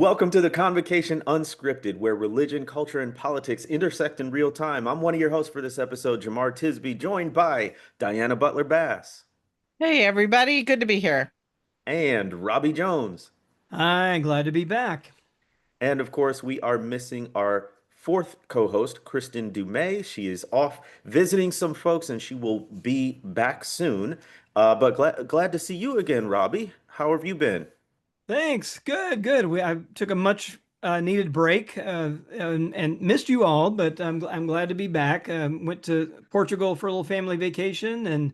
Welcome to the Convocation Unscripted, where religion, culture, and politics intersect in real time. I'm one of your hosts for this episode, Jamar Tisby, joined by Diana Butler Bass Hey everybody, good to be here. and Robbie Jones. I'm glad to be back. And of course, we are missing our fourth co-host, Kristen Dumais. She is off visiting some folks and she will be back soon. But glad to see you again, Robbie. How have you been? Thanks. Good, good. I took a much needed break and missed you all, but I'm glad to be back. Went to Portugal for a little family vacation and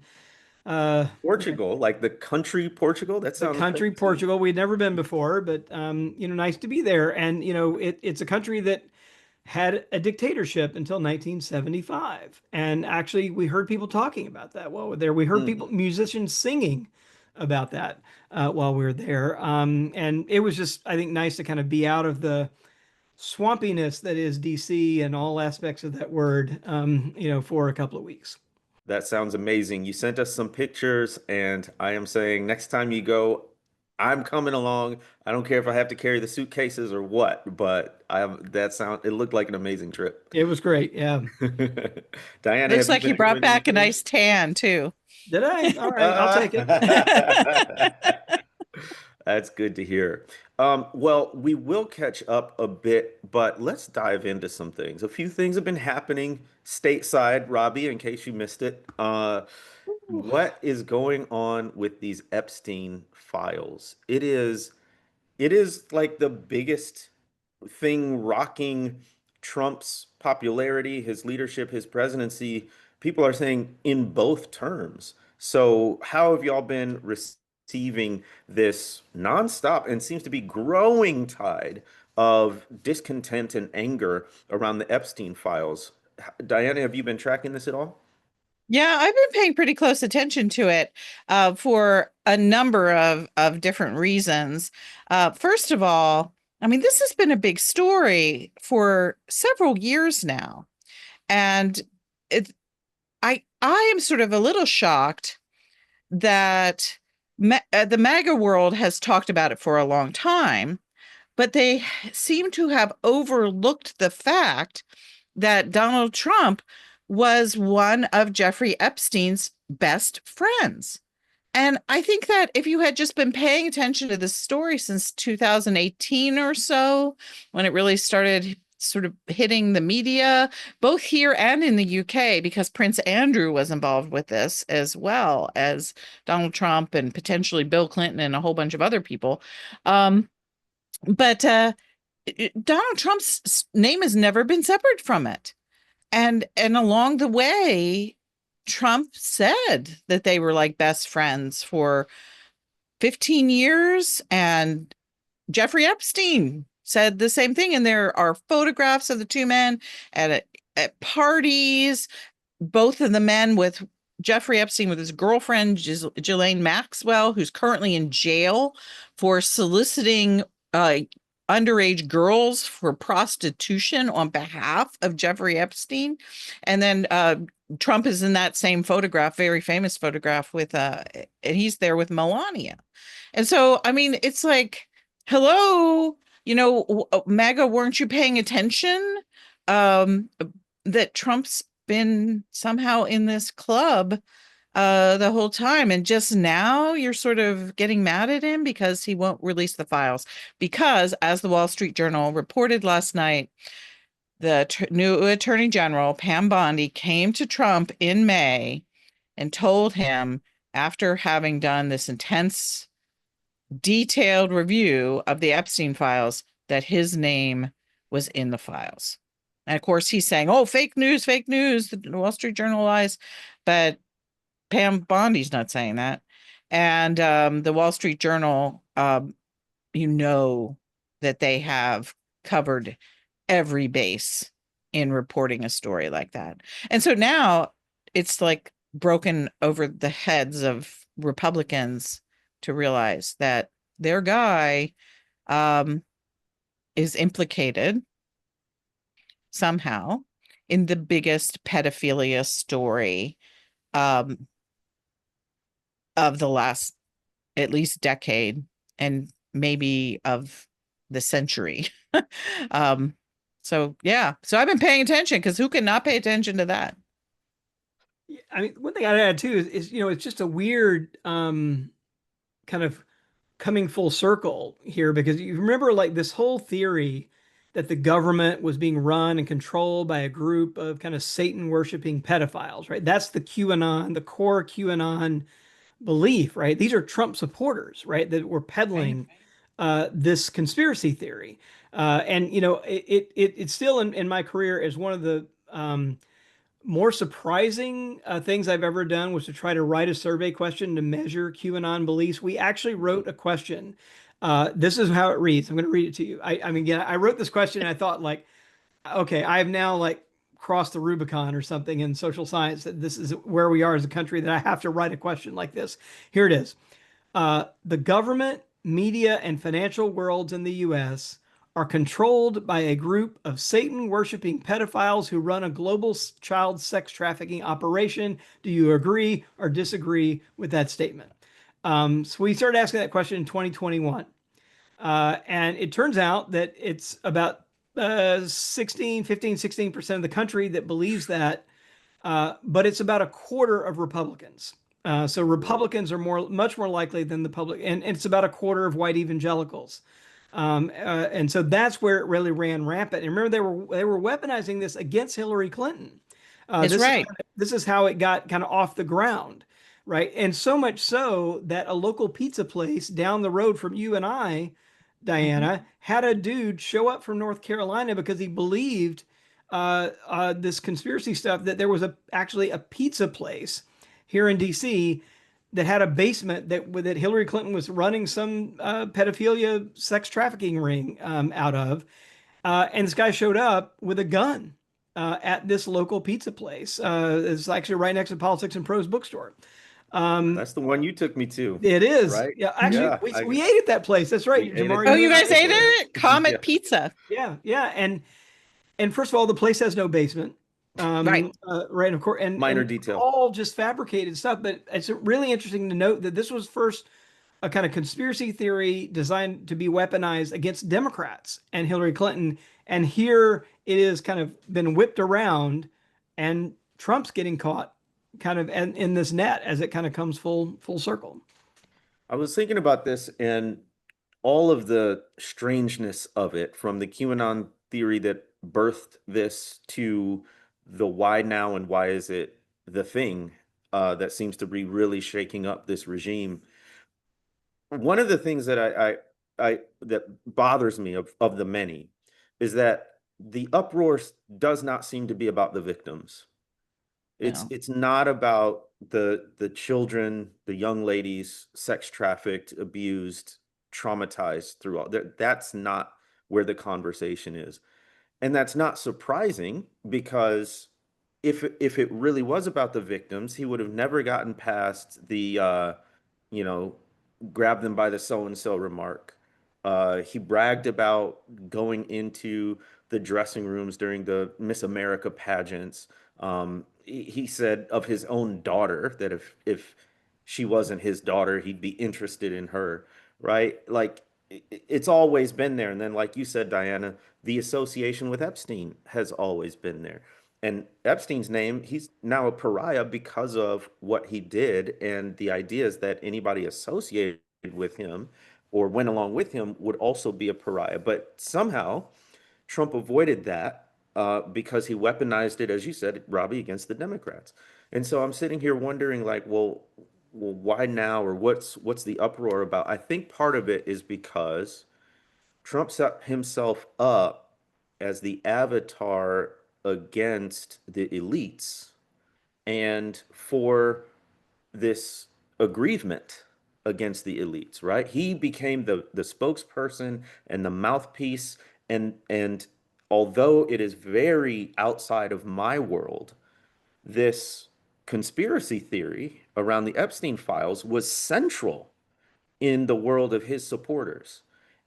uh, Portugal, like the country Portugal? That the sounds country fancy. Portugal. We'd never been before, but nice to be there. And it's a country that had a dictatorship until 1975. And actually, we heard people talking about that while we're there. We heard Hmm. people, musicians singing about that while we were there. And it was just, I think, nice to kind of be out of the swampiness that is DC and all aspects of that word, for a couple of weeks. That sounds amazing. You sent us some pictures, and I am saying next time you go, I'm coming along. I don't care if I have to carry the suitcases or what, but I have that sound. It looked like an amazing trip. It was great. Yeah. Diana, Looks have you like you been brought doing back a anything? nice tan too. Did I? All right. I'll take it. That's good to hear. Well, we will catch up a bit, but let's dive into some things. A few things have been happening stateside, Robbie, in case you missed it. What is going on with these Epstein files? It is like the biggest thing rocking Trump's popularity, his leadership, his presidency. People are saying in both terms. So, how have y'all been receiving this nonstop and seems to be growing tide of discontent and anger around the Epstein files? Diana, have you been tracking this at all? Yeah, I've been paying pretty close attention to it for a number of different reasons. First of all, I mean, this has been a big story for several years now, and it I am sort of a little shocked that the MAGA world has talked about it for a long time, but they seem to have overlooked the fact that Donald Trump was one of Jeffrey Epstein's best friends. And I think that if you had just been paying attention to this story since 2018 or so, when it really started sort of hitting the media, both here and in the UK, because Prince Andrew was involved with this as well as Donald Trump and potentially Bill Clinton and a whole bunch of other people. Um, but Donald Trump's name has never been separate from it. And along the way, Trump said that they were like best friends for 15 years, and Jeffrey Epstein said the same thing. And there are photographs of the two men at parties, both of the men with Jeffrey Epstein with his girlfriend, Ghislaine Maxwell, who's currently in jail for soliciting uh, underage girls for prostitution on behalf of Jeffrey Epstein. And then Trump is in that same photograph, very famous photograph with, and he's there with Melania. And so, I mean, it's like, hello, MAGA, weren't you paying attention? Um, that Trump's been somehow in this club the whole time, and just now you're sort of getting mad at him because he won't release the files. Because, as the Wall Street Journal reported last night, the new Attorney General, Pam Bondi, came to Trump in May and told him, after having done this intense, detailed review of the Epstein files, that his name was in the files. And of course, he's saying, oh, fake news, the Wall Street Journal lies. But Pam Bondi's not saying that. And the Wall Street Journal, that they have covered every base in reporting a story like that. And so now it's like broken over the heads of Republicans to realize that their guy um, is implicated somehow in the biggest pedophilia story um, of the last at least decade, and maybe of the century. um, so yeah, so I've been paying attention because who can not pay attention to that? I mean, one thing I'd add too is it's just a weird kind of coming full circle here because you remember like this whole theory that the government was being run and controlled by a group of kind of Satan worshiping pedophiles, right? That's the QAnon, the core QAnon belief, right? These are Trump supporters, right? That were Right. peddling this conspiracy theory. And it's still in my career as one of the more surprising things I've ever done was to try to write a survey question to measure QAnon beliefs. We actually wrote a question. This is how it reads. I'm going to read it to you. I mean, again, I wrote this question and I thought like, okay, I have now like crossed the Rubicon or something in social science that this is where we are as a country that I have to write a question like this. Here it is. The government, media, and financial worlds in the US are controlled by a group of Satan worshiping pedophiles who run a global child sex trafficking operation. Do you agree or disagree with that statement? So we started asking that question in 2021. And it turns out that it's about 16% of the country that believes that, but it's about a quarter of Republicans. So Republicans are much more likely than the public, and it's about a quarter of white evangelicals. And so that's where it really ran rampant. And remember, they were weaponizing this against Hillary Clinton. That's This is right. this is how it got kind of off the ground, right? And so much so that a local pizza place down the road from you and I, Mhm. Diana, had a dude show up from North Carolina because he believed this conspiracy stuff that there was actually a pizza place here in DC that had a basement that Hillary Clinton was running some pedophilia sex trafficking ring out of. And this guy showed up with a gun at this local pizza place. It's actually right next to Politics and Prose bookstore. Um, That's the one you took me to, it is. right? Yeah, actually, Yeah, we ate at that place. That's right, we ate at Jamari. Oh, that You you and I guys ate ate particular. there. it? Comet Yeah, Pizza. Yeah, yeah, and first of all, the place has no basement. Right. Right, of course, and minor it's detail. all just fabricated stuff. But it's really interesting to note that this was first a kind of conspiracy theory designed to be weaponized against Democrats and Hillary Clinton. And here it is kind of been whipped around, and Trump's getting caught kind of in this net as it kind of comes full circle. I was thinking about this and all of the strangeness of it, from the QAnon theory that birthed this to the why now and why is it the thing that seems to be really shaking up this regime. One of the things that that bothers me of the many is that the uproar does not seem to be about the victims. No. It's not about the children, the young ladies, sex trafficked, abused, traumatized throughout. That's not where the conversation is. And that's not surprising because if it really was about the victims, he would have never gotten past the you know, grab them by the so and so remark. He bragged about going into the dressing rooms during the Miss America pageants. He said of his own daughter that if she wasn't his daughter, he'd be interested in her, right? Like it's always been there. And then, like you said, Diana, the association with Epstein has always been there. And Epstein's name, he's now a pariah because of what he did. And the idea is that anybody associated with him or went along with him would also be a pariah. But somehow Trump avoided that because he weaponized it, as you said, Robbie, against the Democrats. And so I'm sitting here wondering, like, well, why now, or what's the uproar about? I think part of it is because Trump set himself up as the avatar against the elites and for this aggrievement against the elites, right? He became the spokesperson and the mouthpiece, and although it is very outside of my world, this conspiracy theory around the Epstein files was central in the world of his supporters.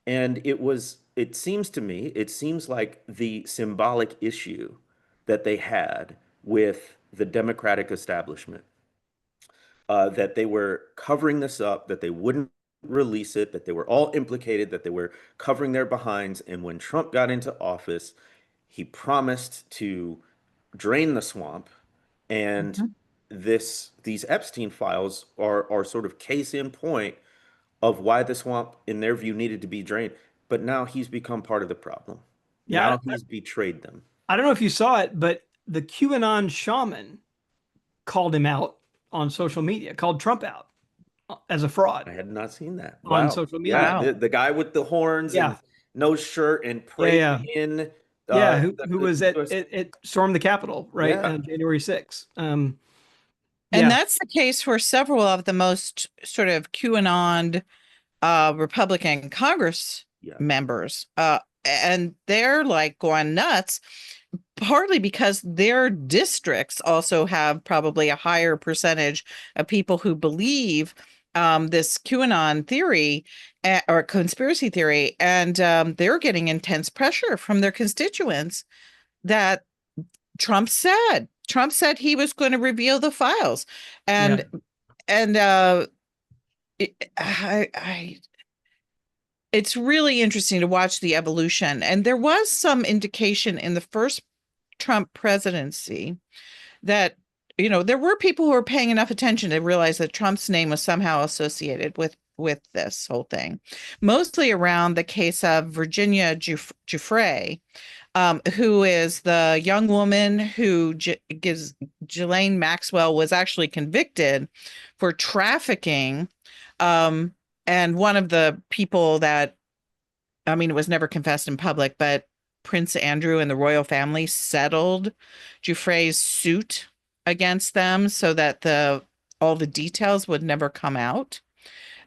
And it seems to me, it seems like the symbolic issue that they had with the Democratic establishment, that they were covering this up, that they wouldn't release it, that they were all implicated, that they were covering their behinds. And when Trump got into office, he promised to drain the swamp. And Mhm. these Epstein files are sort of case in point of why the swamp, in their view, needed to be drained. But now he's become part of the problem. Yeah, Now he's betrayed them. I don't know if you saw it, but the QAnon shaman called him out on social media, called Trump out as a fraud I had not seen that. on Wow. social media. Yeah, Wow. the guy with the horns Yeah, and no shirt and yeah, prayed yeah, in yeah. uh, Who the was at US. it stormed the Capitol, right, Yeah. on January 6th. And Yeah, that's the case for several of the most sort of QAnon Republican Congress Yeah. members. And they're like going nuts, partly because their districts also have probably a higher percentage of people who believe this QAnon theory or conspiracy theory. And they're getting intense pressure from their constituents that Trump said he was going to reveal the files. yeah. And I it's really interesting to watch the evolution. And there was some indication in the first Trump presidency that, there were people who were paying enough attention to realize that Trump's name was somehow associated with this whole thing, mostly around the case of Virginia Giuffre, who is the young woman who gives Ghislaine Maxwell was actually convicted for trafficking. Um, and one of the people that, I mean, it was never confessed in public, but Prince Andrew and the royal family settled Giuffre's suit against them so that all the details would never come out.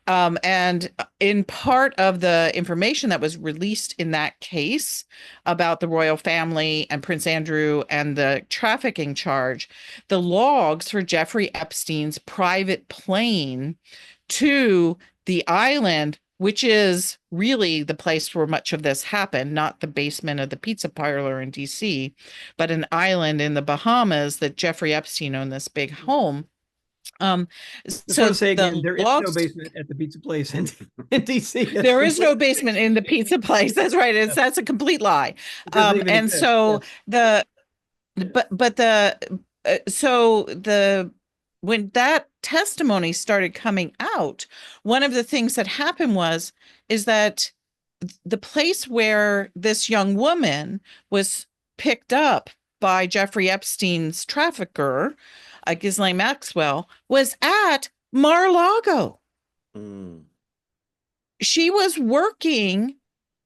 And in part of the information that was released in that case about the royal family and Prince Andrew and the trafficking charge, the logs for Jeffrey Epstein's private plane to the island, which is really the place where much of this happened, not the basement of the pizza parlor in DC, but an island in the Bahamas that Jeffrey Epstein owned this big home. Um, Just want to so say again, the there is no logs, basement at the pizza place in DC. That's there is no completely basement in the pizza place. That's right. yeah. That's a complete lie. It doesn't even And exist. Yeah. so the but the so the when that testimony started coming out, one of the things that happened is that the place where this young woman was picked up by Jeffrey Epstein's trafficker, Ghislaine Maxwell, was at Mar-a-Lago. Mm. She was working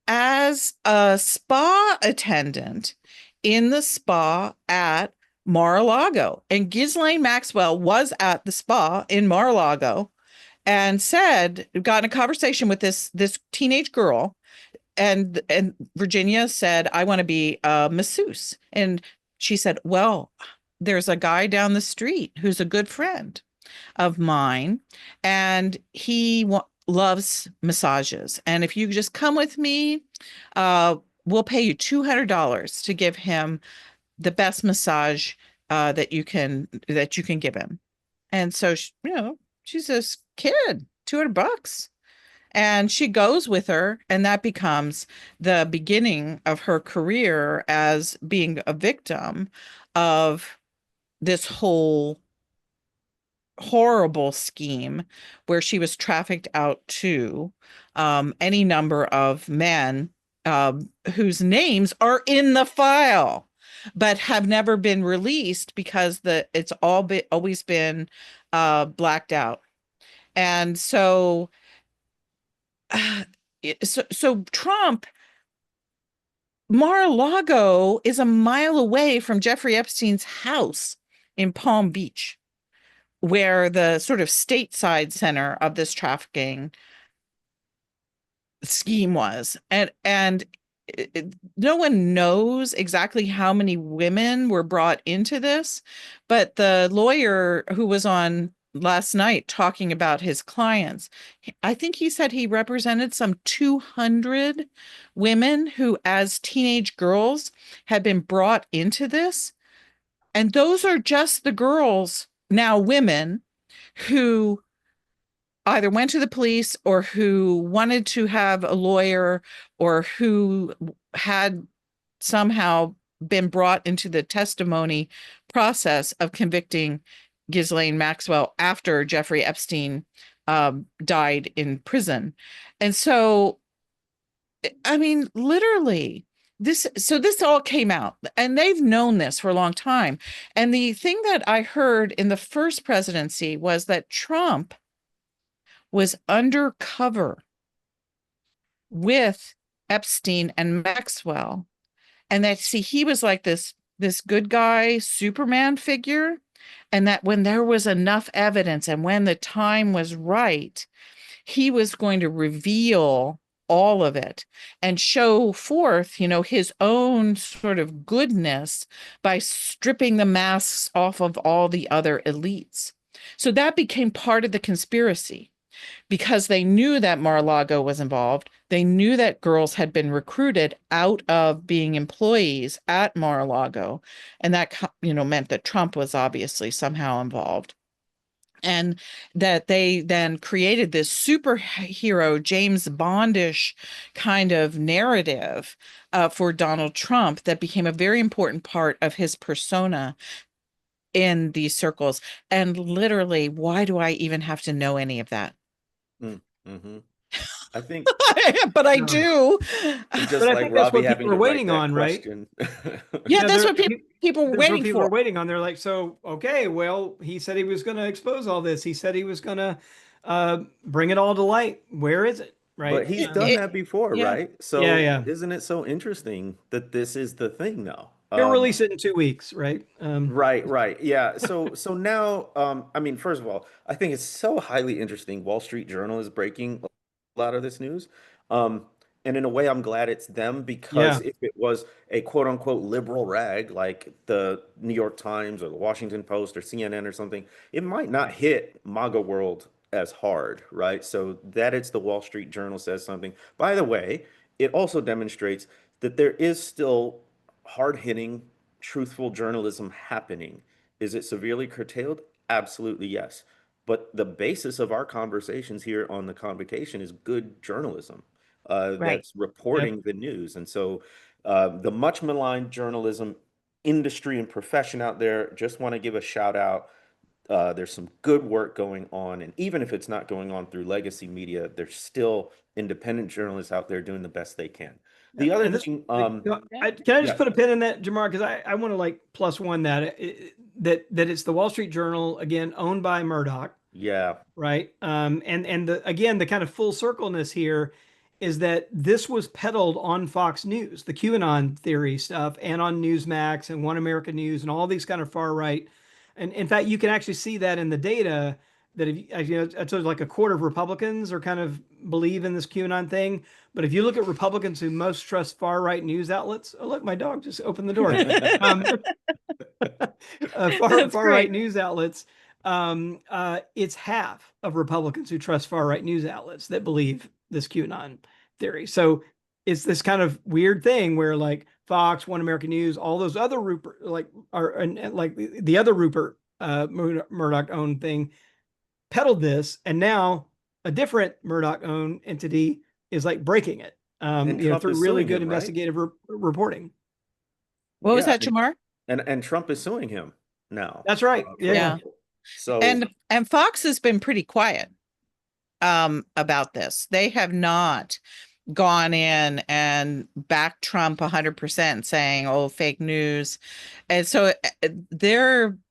as a spa attendant in the spa at Mar-a-Lago. And Ghislaine Maxwell was at the spa in Mar-a-Lago and got in a conversation with this teenage girl. And Virginia said, I want to be a masseuse. And she said, well, there's a guy down the street who's a good friend of mine, and he loves massages. And if you just come with me, we'll pay you $200 to give him the best massage that you can give him. And so, she's this kid, $200. And she goes with her, and that becomes the beginning of her career as being a victim of this whole horrible scheme where she was trafficked out to any number of men whose names are in the file but have never been released because it's always been blacked out. And so so Trump, Mar-a-Lago is a mile away from Jeffrey Epstein's house in Palm Beach, where the sort of stateside center of this trafficking scheme was. And no one knows exactly how many women were brought into this, but the lawyer who was on last night talking about his clients, I think he said he represented some 200 women who, as teenage girls, had been brought into this. And those are just the girls, now women, who either went to the police or who wanted to have a lawyer or who had somehow been brought into the testimony process of convicting Ghislaine Maxwell after Jeffrey Epstein died in prison. And so, I mean, literally, this all came out, and they've known this for a long time. And the thing that I heard in the first presidency was that Trump was undercover with Epstein and Maxwell, and that, see, he was like this good guy Superman figure, and that when there was enough evidence and when the time was right, he was going to reveal all of it and show forth, his own sort of goodness by stripping the masks off of all the other elites. So that became part of the conspiracy because they knew that Mar-a-Lago was involved. They knew that girls had been recruited out of being employees at Mar-a-Lago, and that meant that Trump was obviously somehow involved. And that they then created this superhero James Bondish kind of narrative for Donald Trump that became a very important part of his persona in these circles. And literally, why do I even have to know any of that? Mm, hmm. I think But I Um, do. just but I like think that's Robbie what having people are to write waiting that on, right? question. Yeah, Yeah, that's they're, what people were that's what waiting people are for. waiting on. They're like, so, okay, well, he said he was going to expose all this. He said he was going to bring it all to light. Where is it? But Right? he's It, done it, that before, yeah. right? Yeah, So yeah. isn't it so interesting that this is the thing now? He'll release it in 2 weeks, right? Right, right. Yeah. So now, I mean, first of all, I think it's so highly interesting. Wall Street Journal is breaking a lot of this news. Um, and in a way, I'm glad it's them because Yeah, if it was a quote unquote liberal rag like the New York Times or the Washington Post or CNN or something, it might not hit MAGA world as hard, right? So that it's the Wall Street Journal says something. By the way, it also demonstrates that there is still hard hitting truthful journalism happening. Is it severely curtailed? Absolutely, yes. But the basis of our conversations here on the convocation is good journalism Right. that's yep. reporting the news. And so the much maligned journalism industry and profession out there, just want to give a shout out. There's some good work going on. And even if it's not going on through legacy media, there's still independent journalists out there doing the best they can. The Yep. other And this, thing, Yeah. can I just yeah, put a pin in that, Jamar? Because I want to like plus one that that it's the Wall Street Journal again, owned by Murdoch, yeah. right? And the again the kind of full circleness here is that this was peddled on Fox News, the QAnon theory stuff, and on Newsmax and One American News and all these kind of far right. And in fact, you can actually see that in the data that if you, as you know, I told you like a quarter of Republicans are kind of believe in this QAnon thing. But if you look at Republicans who most trust far right news outlets, oh look, my dog just opened the door. Um, That's far right great. news outlets, it's half of Republicans who trust far right news outlets that believe this QAnon theory. So it's this kind of weird thing where like Fox, One American News, all those other Rupert like are and like the other Rupert Murdoch owned thing peddled this, and now a different Murdoch owned entity is like breaking it. And Trump Through is really suing good him, right? investigative reporting. What was Yeah, that, Jamar? and Trump is suing him now That's right. for Yeah. Yeah. libel. So And Fox has been pretty quiet about this. They have not gone in and backed Trump 100% saying, oh, fake news. And so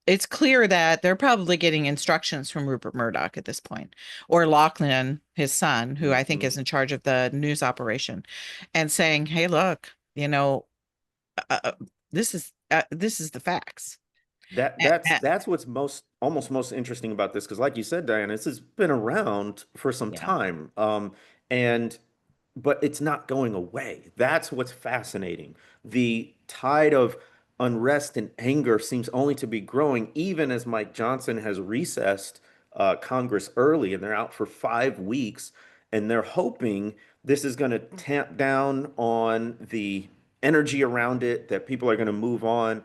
it's clear that they're probably getting instructions from Rupert Murdoch at this point, or Lachlan, his son, who I think mhm. is in charge of the news operation, and saying, hey, look, uh, uh, this is the facts. That A- that's a- that's what's almost most interesting about this because, like you said, Diana, this has been around for some Yeah. time, and but it's not going away. That's what's fascinating. The tide of unrest and anger seems only to be growing, even as Mike Johnson has recessed Congress early, and they're out for 5 weeks, and they're hoping this is going to tamp down on the energy around it, that people are going to move on.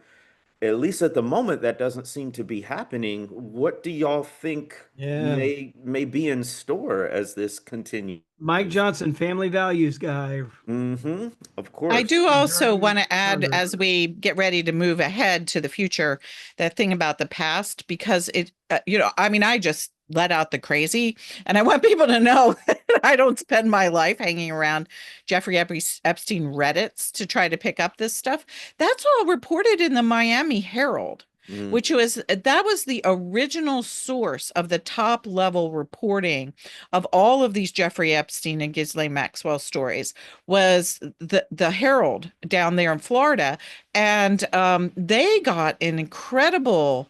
at least at the moment, that doesn't seem to be happening. What do y'all think Yeah. may be in store as this continues? Mike Johnson, family values guy, Mm-hmm. Of I course. do also majority want to add, founder. as we get ready to move ahead to the future, that thing about the past, because I mean, I just let out the crazy, and I want people to know that I don't spend my life hanging around Jeffrey Epstein Reddits to try to pick up this stuff. That's all reported in the Miami Herald, which Mm-hmm. was that was the original source of the top level reporting of all of these Jeffrey Epstein and Ghislaine Maxwell stories was the Herald down there in Florida, and they got an incredible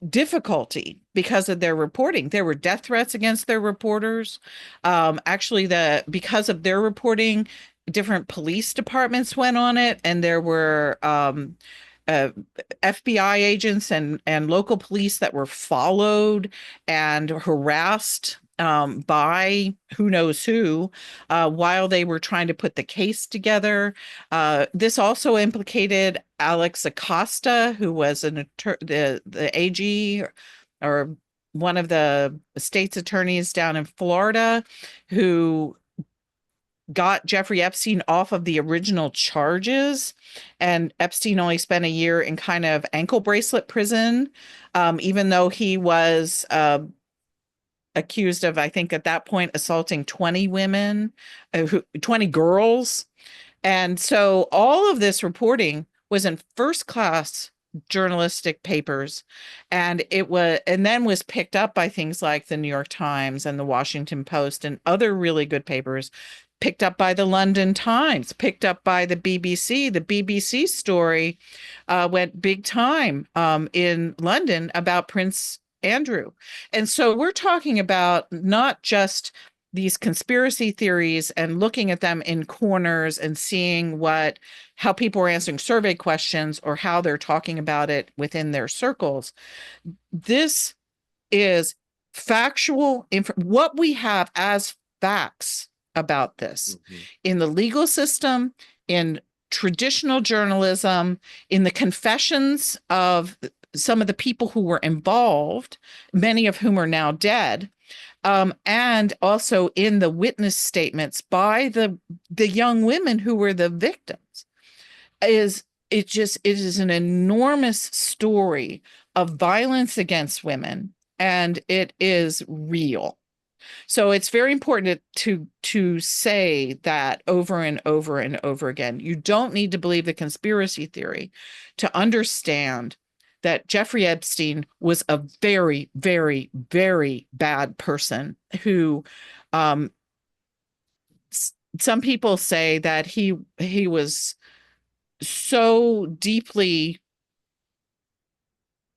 difficulty because of their reporting. There were death threats against their reporters. Actually, the because of their reporting, different police departments went on it, and there were uh, FBI agents and local police that were followed and harassed by who knows who while they were trying to put the case together. This also implicated Alex Acosta, who was the AG or one of the state's attorneys down in Florida, who got Jeffrey Epstein off of the original charges. And Epstein only spent a year in kind of ankle bracelet prison, even though he was accused of, I think at that point, assaulting 20 women, 20 girls. And so all of this reporting was in first class journalistic papers, and then was picked up by things like the New York Times and the Washington Post and other really good papers, picked up by the London Times, picked up by the BBC. The BBC story went big time in London about Prince Andrew. And so we're talking about not just these conspiracy theories and looking at them in corners and seeing how people are answering survey questions or how they're talking about it within their circles. This is factual what we have as facts about this Mm-hmm. in the legal system, in traditional journalism, in the confessions of some of the people who were involved, many of whom are now dead, and also in the witness statements by the young women who were the victims. Is it is an enormous story of violence against women, and it is real. So it's very important to say that over and over and over again. You don't need to believe the conspiracy theory to understand that Jeffrey Epstein was a very, very, very bad person who, um, some people say that he was so deeply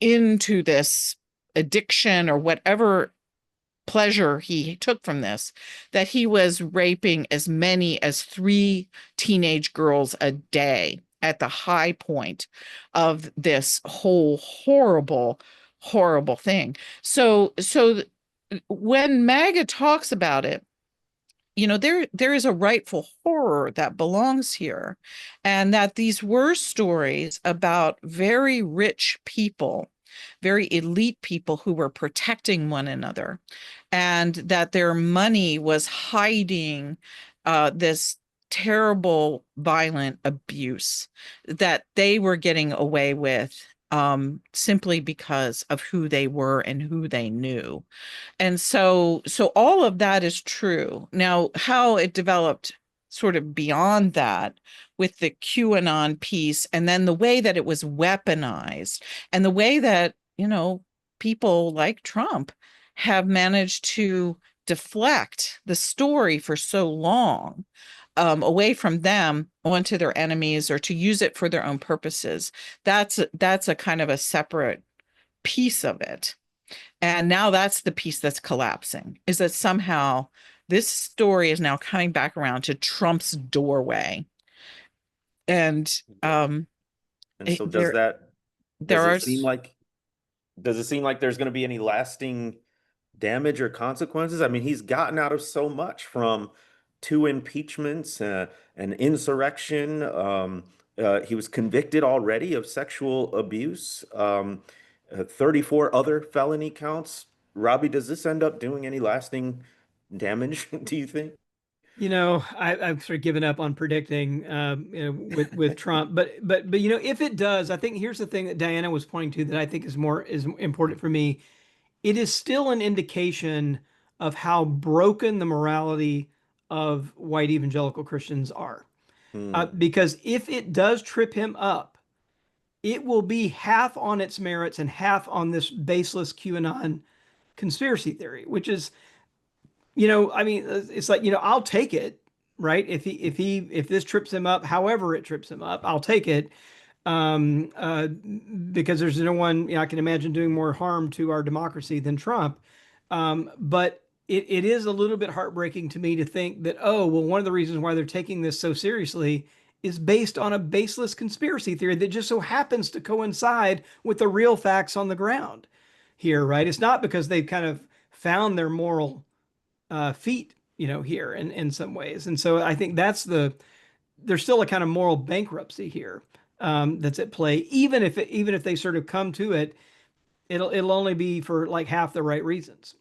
into this addiction or whatever pleasure he took from this, that he was raping as many as 3 teenage girls a day at the high point of this whole horrible, horrible thing. So when MAGA talks about it, there is a rightful horror that belongs here, and that these were stories about very rich people, very elite people who were protecting one another, and that their money was hiding this terrible violent abuse that they were getting away with, simply because of who they were and who they knew. And so all of that is true. Now, how it developed sort of beyond that with the QAnon piece, and then the way that it was weaponized, and the way that, people like Trump have managed to deflect the story for so long, away from them onto their enemies, or to use it for their own purposes. That's a kind of a separate piece of it. And now that's the piece that's collapsing, is that somehow this story is now coming back around to Trump's doorway. And Yeah. And it- so there there does are it seem like there's going to be any lasting damage or consequences? I mean, he's gotten out of so much, from 2 impeachments, an insurrection, He was convicted already of sexual abuse, 34 other felony counts. Robbie, does this end up doing any lasting damage, do you think? I've sort of given up on predicting with Trump, but if it does, I think here's the thing that Diana was pointing to that I think is important for me. It is still an indication of how broken the morality of white evangelical Christians are. Hmm. Because if it does trip him up, it will be half on its merits and half on this baseless QAnon conspiracy theory, which is, I mean, it's like, I'll take it, right? If this trips him up, however it trips him up, I'll take it. Because there's no one, I can imagine doing more harm to our democracy than Trump. But it is a little bit heartbreaking to me to think that, oh, well, one of the reasons why they're taking this so seriously is based on a baseless conspiracy theory that just so happens to coincide with the real facts on the ground here, right? It's not because they've kind of found their moral feet, here in some ways. And so I think there's still a kind of moral bankruptcy here that's at play. Even if they sort of come to it, it'll only be for like half the right reasons.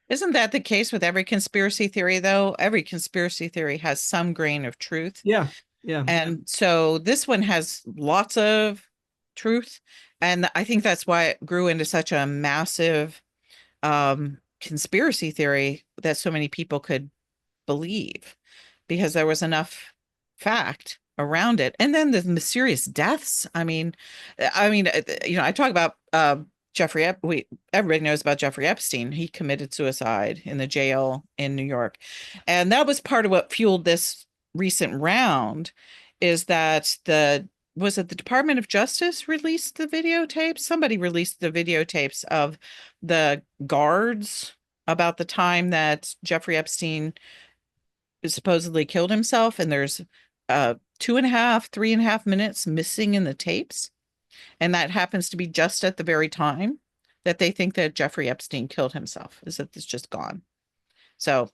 Isn't that the case with every conspiracy theory, though? Every conspiracy theory has some grain of truth. Yeah, yeah. And so this one has lots of truth. And I think that's why it grew into such a massive conspiracy theory that so many people could believe, because there was enough fact around it. And then the mysterious deaths. I talk about Jeffrey everybody knows about Jeffrey Epstein. He committed suicide in the jail in New York. And that was part of what fueled this recent round, is that was it the Department of Justice released the videotapes? Somebody released the videotapes of the guards about the time that Jeffrey Epstein supposedly killed himself, and there's 2.5, 3.5 minutes missing in the tapes. And that happens to be just at the very time that they think that Jeffrey Epstein killed himself, is that it's just gone. So